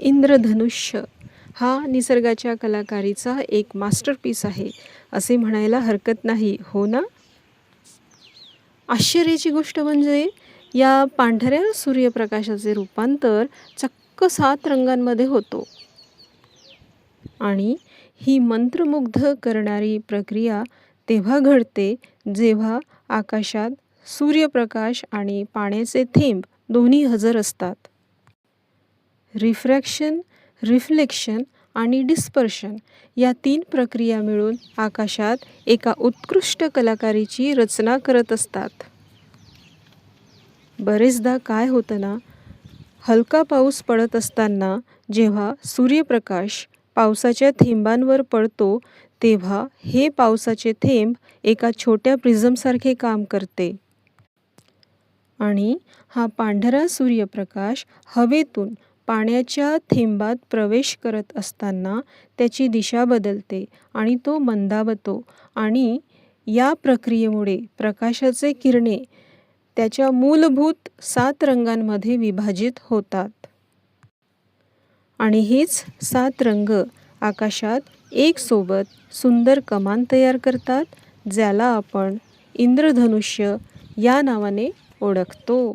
इंद्रधनुष्य हा निसर्गाच्या कलाकारीचा एक मास्टरपीस आहे असे म्हणायला हरकत नाही, हो ना? आश्चर्याची गोष्ट म्हणजे या पांढऱ्या सूर्यप्रकाशाचे रूपांतर चक्क 7 रंगांमध्ये होतो आणि ही मंत्रमुग्ध करणारी प्रक्रिया तेव्हा घडते जेव्हा आकाशात सूर्यप्रकाश आणि पाण्याचे थेंब दोन्ही हजर असतात. रिफ्रॅक्शन, रिफ्लेक्शन आणि डिस्पर्शन या 3 प्रक्रिया मिळून आकाशात एका उत्कृष्ट कलाकारीची रचना करत असतात. बरेचदा काय होतं ना, हलका पाऊस पडत असताना जेव्हा सूर्यप्रकाश पावसाच्या थेंबांवर पडतो तेव्हा हे पावसाचे थेंब एका छोट्या प्रिझमसारखे काम करते आणि हा पांढरा सूर्यप्रकाश हवेतून पाण्याच्या थेंबात प्रवेश करत असताना त्याची दिशा बदलते आणि तो मंदावतो आणि या प्रक्रियेमुळे प्रकाशाचे किरणे त्याच्या मूलभूत 7 रंगांमध्ये विभाजित होतात. आणि हेच 7 रंग आकाशात एक सोबत सुंदर कमान तयार करतात, ज्याला आपण इंद्रधनुष्य या नावाने ओळखतो.